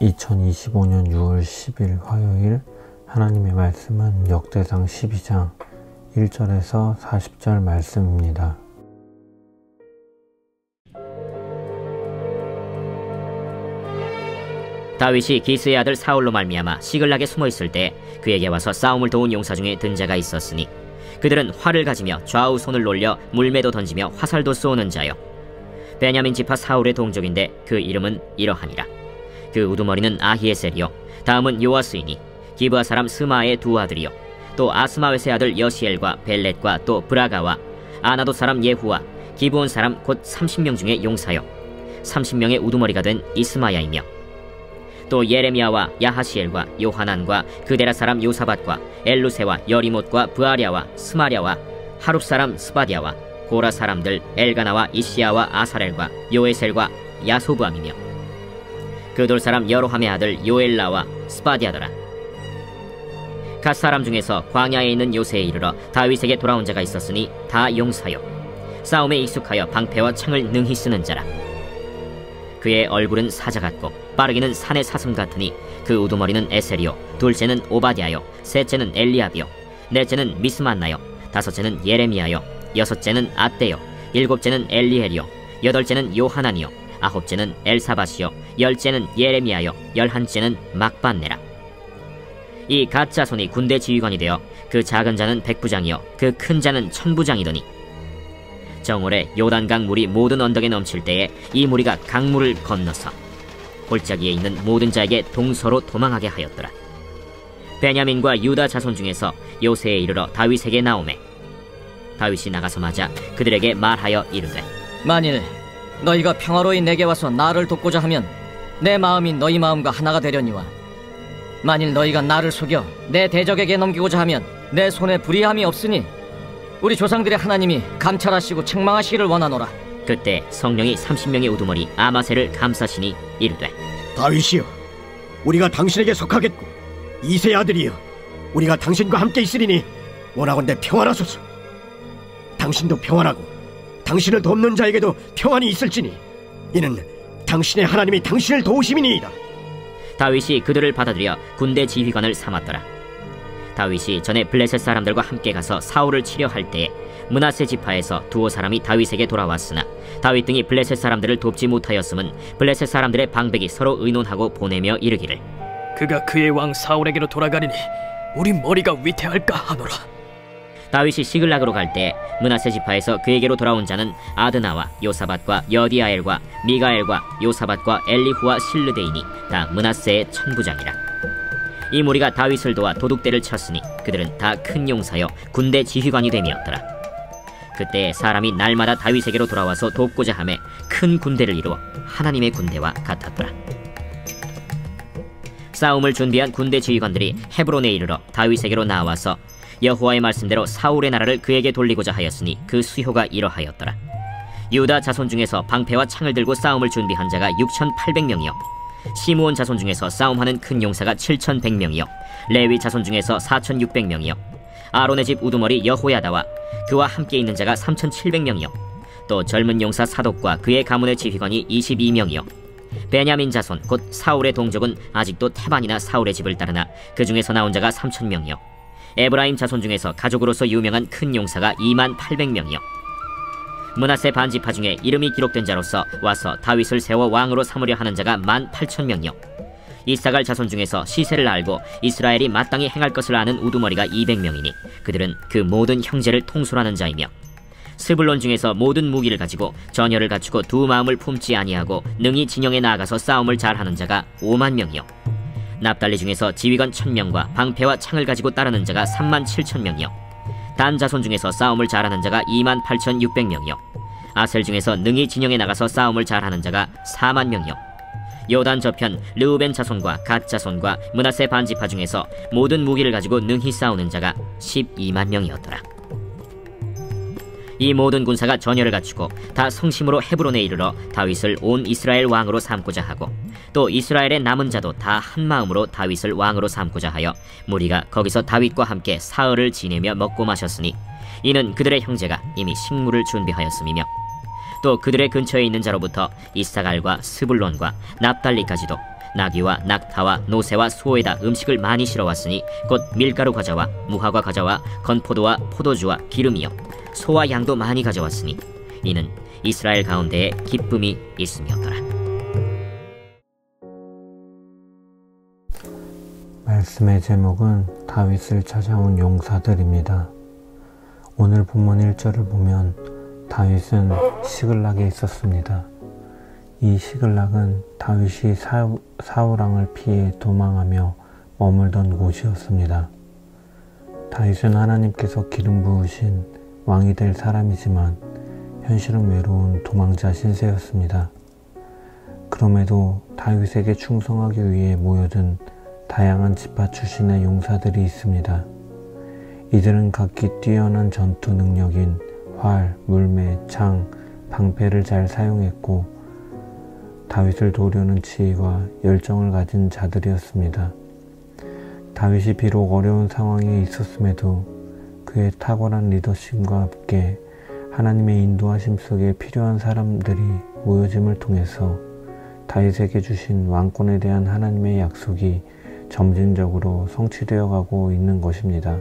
2025년 6월 10일 화요일 하나님의 말씀은 역대상 12장 1절에서 40절 말씀입니다. 다윗이 기스의 아들 사울로 말미암아 시글락에 숨어있을 때 그에게 와서 싸움을 도운 용사 중에 든 자가 있었으니 그들은 활을 가지며 좌우 손을 놀려 물매도 던지며 화살도 쏘는 자요 베냐민 지파 사울의 동족인데 그 이름은 이러하니라. 그 우두머리는 아히에셀이요 다음은 요아스이니 기브아 사람 스마의 두 아들이요 또 아스마웨스의 아들 여시엘과 벨렛과 또 브라가와 아나도 사람 예후와 기브온 사람 곧 30명 중에 용사요 30명의 우두머리가 된 이스마야이며 또 예레미야와 야하시엘과 요하난과 그데라 사람 요사밧과 엘루세와 여리못과 브아랴와 스마랴와 하룹 사람 스바디아와 고라 사람들 엘가나와 이시야와 아사렐과 요에셀과 야소부암이며 그돌 사람 여로함의 아들 요엘라와 스바디아더라. 갓 사람 중에서 광야에 있는 요새에 이르러 다윗에게 돌아온 자가 있었으니 다 용사요 싸움에 익숙하여 방패와 창을 능히 쓰는 자라. 그의 얼굴은 사자 같고 빠르기는 산의 사슴 같으니 그 우두머리는 에셀이요 둘째는 오바댜요 셋째는 엘리압이요 넷째는 미스만나요 다섯째는 예레미야요 여섯째는 앗대요 일곱째는 엘리엘이요 여덟째는 요하난이요 아홉째는 엘사밧이요 열째는 예레미야요 열한째는 막반네라. 이 갓 자손이 군대 지휘관이 되어 그 작은 자는 백부장이요 그 큰 자는 천부장이더니 정월에 요단강 물이 모든 언덕에 넘칠 때에 이 무리가 강물을 건너서 골짜기에 있는 모든 자에게 동서로 도망하게 하였더라. 베냐민과 유다 자손 중에서 요새에 이르러 다윗에게 나오매 다윗이 나가서 맞아 그들에게 말하여 이르되 만일 너희가 평화로이 내게 와서 나를 돕고자 하면 내 마음이 너희 마음과 하나가 되려니와 만일 너희가 나를 속여 내 대적에게 넘기고자 하면 내 손에 불의함이 없으니 우리 조상들의 하나님이 감찰하시고 책망하시기를 원하노라. 그때 성령이 30명의 우두머리 아마셀을 감싸시니 이르되 다윗이여 우리가 당신에게 속하겠고 이새의 아들이여 우리가 당신과 함께 있으리니 원하건대 평안하소서. 당신도 평안하고 당신을 돕는 자에게도 평안이 있을지니 이는 당신의 하나님이 당신을 도우심이니이다. 다윗이 그들을 받아들여 군대 지휘관을 삼았더라. 다윗이 전에 블레셋 사람들과 함께 가서 사울을 치려 할 때에 므낫세 지파에서 두어 사람이 다윗에게 돌아왔으나 다윗 등이 블레셋 사람들을 돕지 못하였음은 블레셋 사람들의 방백이 서로 의논하고 보내며 이르기를 그가 그의 왕 사울에게로 돌아가리니 우리 머리가 위태할까 하노라. 다윗이 시글락으로 갈 때 므낫세 지파에서 그에게로 돌아온 자는 아드나와 요사밧과 여디아엘과 미가엘과 요사밧과 엘리후와 실르데이니 다 므낫세의 천부장이라. 이 무리가 다윗을 도와 도둑대를 쳤으니 그들은 다 큰 용사여 군대 지휘관이 됨이었더라. 그때 사람이 날마다 다윗에게로 돌아와서 돕고자 하매 큰 군대를 이루어 하나님의 군대와 같았더라. 싸움을 준비한 군대 지휘관들이 헤브론에 이르러 다윗에게로 나와서 여호와의 말씀대로 사울의 나라를 그에게 돌리고자 하였으니 그 수효가 이러하였더라. 유다 자손 중에서 방패와 창을 들고 싸움을 준비한 자가 6,800명이요 시므온 자손 중에서 싸움하는 큰 용사가 7,100명이요 레위 자손 중에서 4,600명이요 아론의 집 우두머리 여호야다와 그와 함께 있는 자가 3,700명이요 또 젊은 용사 사독과 그의 가문의 지휘관이 22명이요 베냐민 자손 곧 사울의 동족은 아직도 태반이나 사울의 집을 따르나 그 중에서 나온 자가 3,000명이요 에브라임 자손 중에서 가족으로서 유명한 큰 용사가 28,000명이요 므낫세 반지파 중에 이름이 기록된 자로서 와서 다윗을 세워 왕으로 삼으려 하는 자가 18,000명이요 이사갈 자손 중에서 시세를 알고 이스라엘이 마땅히 행할 것을 아는 우두머리가 200명이니 그들은 그 모든 형제를 통솔하는 자이며 스불론 중에서 모든 무기를 가지고 전열을 갖추고 두 마음을 품지 아니하고 능히 진영에 나아가서 싸움을 잘하는 자가 50,000명이요 납달리 중에서 지휘관 1,000명과 방패와 창을 가지고 따르는 자가 37,000명이요 단 자손 중에서 싸움을 잘하는 자가 28,600명이요 아셀 중에서 능히 진영에 나가서 싸움을 잘하는 자가 40,000명이요 요단 저편 르우벤 자손과 갓 자손과 므낫세 반지파 중에서 모든 무기를 가지고 능히 싸우는 자가 120,000명이었더라. 이 모든 군사가 전열을 갖추고 다 성심으로 헤브론에 이르러 다윗을 온 이스라엘 왕으로 삼고자 하고 또 이스라엘의 남은 자도 다 한마음으로 다윗을 왕으로 삼고자 하여 무리가 거기서 다윗과 함께 사흘을 지내며 먹고 마셨으니 이는 그들의 형제가 이미 식물을 준비하였음이며 또 그들의 근처에 있는 자로부터 이사갈과 스불론과 납달리까지도 나귀와 낙타와 노새와 소에다 음식을 많이 실어왔으니 곧 밀가루 과자와 무화과 과자와 건포도와 포도주와 기름이요 소와 양도 많이 가져왔으니 이는 이스라엘 가운데에 기쁨이 있음이었더라. 말씀의 제목은 다윗을 찾아온 용사들입니다. 오늘 본문 1절을 보면 다윗은 시글락에 있었습니다. 이 시글락은 다윗이 사울왕을 피해 도망하며 머물던 곳이었습니다. 다윗은 하나님께서 기름 부으신 왕이 될 사람이지만 현실은 외로운 도망자 신세였습니다. 그럼에도 다윗에게 충성하기 위해 모여든 다양한 지파 출신의 용사들이 있습니다. 이들은 각기 뛰어난 전투 능력인 활, 물매, 창, 방패를 잘 사용했고 다윗을 도우려는 지혜와 열정을 가진 자들이었습니다. 다윗이 비록 어려운 상황에 있었음에도 그의 탁월한 리더십과 함께 하나님의 인도하심 속에 필요한 사람들이 모여짐을 통해서 다윗에게 주신 왕권에 대한 하나님의 약속이 점진적으로 성취되어 가고 있는 것입니다.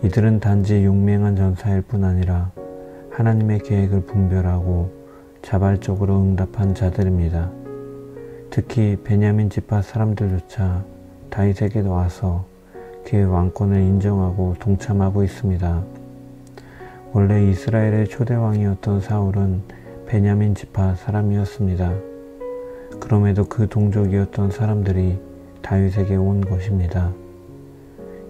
이들은 단지 용맹한 전사일 뿐 아니라 하나님의 계획을 분별하고 자발적으로 응답한 자들입니다. 특히 베냐민 지파 사람들조차 다윗에게 와서 그의 왕권을 인정하고 동참하고 있습니다. 원래 이스라엘의 초대왕이었던 사울은 베냐민 지파 사람이었습니다. 그럼에도 그 동족이었던 사람들이 다윗에게 온 것입니다.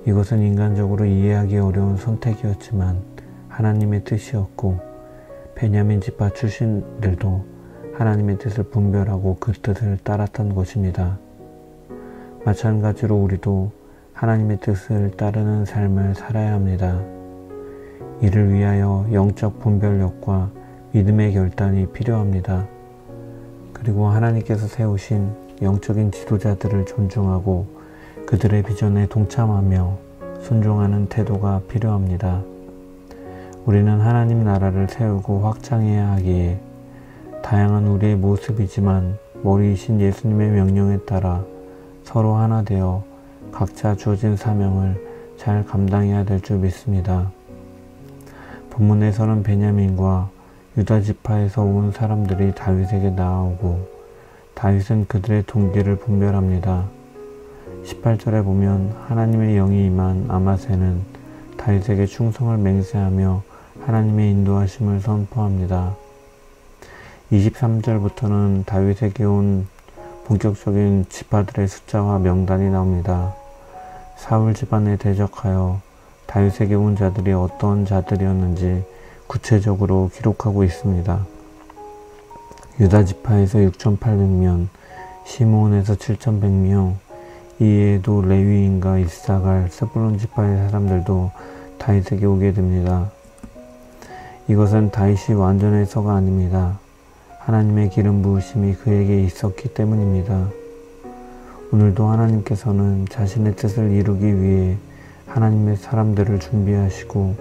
이것은 인간적으로 이해하기 어려운 선택이었지만 하나님의 뜻이었고 베냐민 지파 출신들도 하나님의 뜻을 분별하고 그 뜻을 따랐던 것입니다. 마찬가지로 우리도 하나님의 뜻을 따르는 삶을 살아야 합니다. 이를 위하여 영적 분별력과 믿음의 결단이 필요합니다. 그리고 하나님께서 세우신 영적인 지도자들을 존중하고 그들의 비전에 동참하며 순종하는 태도가 필요합니다. 우리는 하나님 나라를 세우고 확장해야 하기에 다양한 우리의 모습이지만 머리이신 예수님의 명령에 따라 서로 하나 되어 각자 주어진 사명을 잘 감당해야 될 줄 믿습니다. 본문에서는 베냐민과 유다 지파에서 온 사람들이 다윗에게 나아오고 다윗은 그들의 동기를 분별합니다. 18절에 보면 하나님의 영이 임한 아마새는 다윗에게 충성을 맹세하며 하나님의 인도하심을 선포합니다. 23절부터는 다윗에게 온 본격적인 지파들의 숫자와 명단이 나옵니다. 사울 집안에 대적하여 다윗에게 온 자들이 어떤 자들이었는지 구체적으로 기록하고 있습니다. 유다 지파에서 6,800명, 시므온에서 7,100명, 이외에도 레위인과 이사갈, 스불론 지파의 사람들도 다윗에게 오게 됩니다. 이것은 다윗이 완전해서가 아닙니다. 하나님의 기름 부으심이 그에게 있었기 때문입니다. 오늘도 하나님께서는 자신의 뜻을 이루기 위해 하나님의 사람들을 준비하시고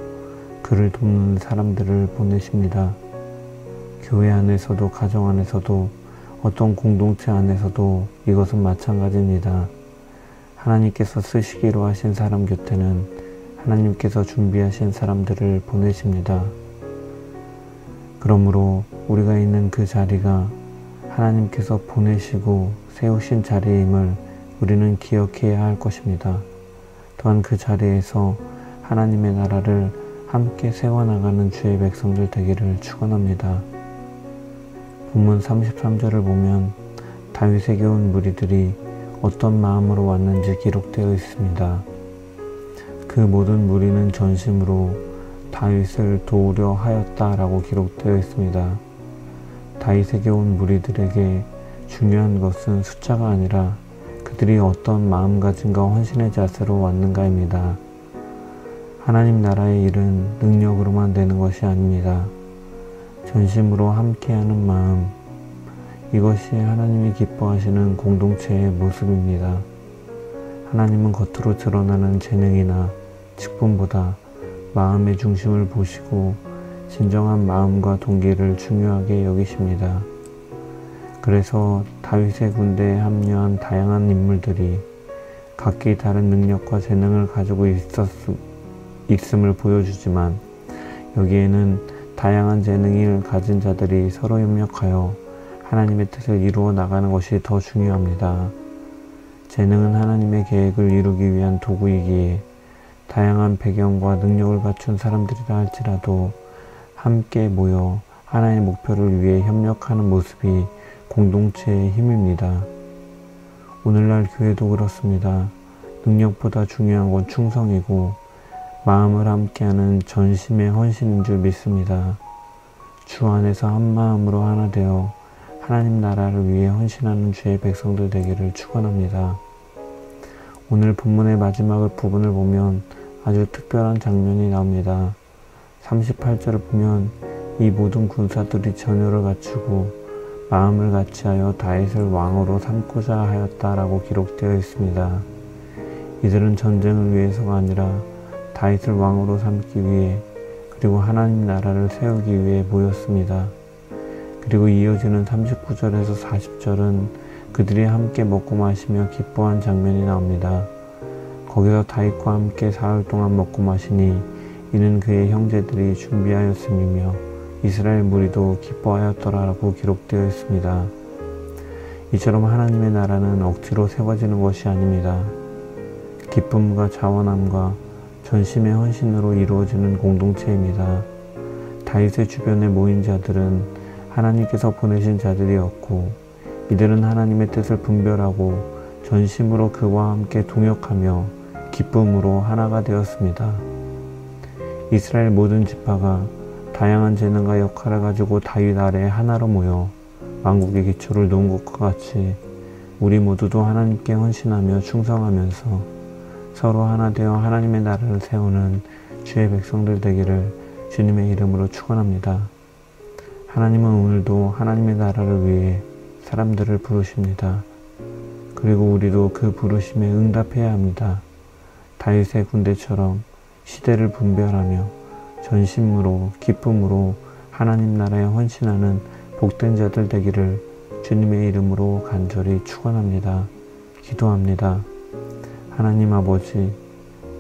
그를 돕는 사람들을 보내십니다. 교회 안에서도 가정 안에서도 어떤 공동체 안에서도 이것은 마찬가지입니다. 하나님께서 쓰시기로 하신 사람 곁에는 하나님께서 준비하신 사람들을 보내십니다. 그러므로 우리가 있는 그 자리가 하나님께서 보내시고 세우신 자리임을 우리는 기억해야 할 것입니다. 또한 그 자리에서 하나님의 나라를 함께 세워나가는 주의 백성들 되기를 축원합니다. 본문 33절을 보면 다윗에게 온 무리들이 어떤 마음으로 왔는지 기록되어 있습니다. 그 모든 무리는 전심으로 다윗을 도우려 하였다라고 기록되어 있습니다. 다윗에게 온 무리들에게 중요한 것은 숫자가 아니라 그들이 어떤 마음가짐과 헌신의 자세로 왔는가입니다. 하나님 나라의 일은 능력으로만 되는 것이 아닙니다. 전심으로 함께하는 마음, 이것이 하나님이 기뻐하시는 공동체의 모습입니다. 하나님은 겉으로 드러나는 재능이나 직분보다 마음의 중심을 보시고 진정한 마음과 동기를 중요하게 여기십니다. 그래서 다윗의 군대에 합류한 다양한 인물들이 각기 다른 능력과 재능을 가지고 있음을 보여주지만 여기에는 다양한 재능을 가진 자들이 서로 협력하여 하나님의 뜻을 이루어 나가는 것이 더 중요합니다. 재능은 하나님의 계획을 이루기 위한 도구이기에 다양한 배경과 능력을 갖춘 사람들이라 할지라도 함께 모여 하나님의 목표를 위해 협력하는 모습이 공동체의 힘입니다. 오늘날 교회도 그렇습니다. 능력보다 중요한 건 충성이고 마음을 함께하는 전심의 헌신인 줄 믿습니다. 주 안에서 한 마음으로 하나 되어 하나님 나라를 위해 헌신하는 주의 백성들 되기를 축원합니다. 오늘 본문의 마지막 부분을 보면 아주 특별한 장면이 나옵니다. 38절을 보면 이 모든 군사들이 전열을 갖추고 마음을 같이하여 다윗을 왕으로 삼고자 하였다라고 기록되어 있습니다. 이들은 전쟁을 위해서가 아니라 다윗을 왕으로 삼기 위해 그리고 하나님 나라를 세우기 위해 모였습니다. 그리고 이어지는 39절에서 40절은 그들이 함께 먹고 마시며 기뻐한 장면이 나옵니다. 거기서 다윗과 함께 사흘 동안 먹고 마시니 이는 그의 형제들이 준비하였음이며 이스라엘 무리도 기뻐하였더라라고 기록되어 있습니다. 이처럼 하나님의 나라는 억지로 세워지는 것이 아닙니다. 기쁨과 자원함과 전심의 헌신으로 이루어지는 공동체입니다. 다윗의 주변에 모인 자들은 하나님께서 보내신 자들이었고 이들은 하나님의 뜻을 분별하고 전심으로 그와 함께 동역하며 기쁨으로 하나가 되었습니다. 이스라엘 모든 지파가 다양한 재능과 역할을 가지고 다윗 아래에 하나로 모여 왕국의 기초를 놓은 것과 같이 우리 모두도 하나님께 헌신하며 충성하면서 서로 하나 되어 하나님의 나라를 세우는 주의 백성들 되기를 주님의 이름으로 축원합니다. 하나님은 오늘도 하나님의 나라를 위해 사람들을 부르십니다. 그리고 우리도 그 부르심에 응답해야 합니다. 다윗의 군대처럼 시대를 분별하며 전심으로 기쁨으로 하나님 나라에 헌신하는 복된 자들 되기를 주님의 이름으로 간절히 축원합니다. 기도합니다. 하나님 아버지,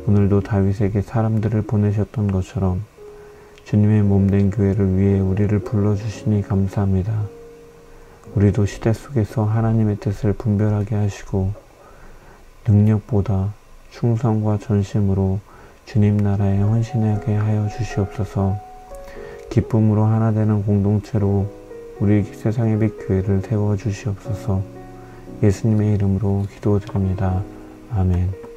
오늘도 다윗에게 사람들을 보내셨던 것처럼 주님의 몸된 교회를 위해 우리를 불러주시니 감사합니다. 우리도 시대 속에서 하나님의 뜻을 분별하게 하시고 능력보다 충성과 전심으로 주님 나라에 헌신하게 하여 주시옵소서. 기쁨으로 하나 되는 공동체로 우리 세상의 빛 교회를 세워 주시옵소서. 예수님의 이름으로 기도드립니다. 아멘.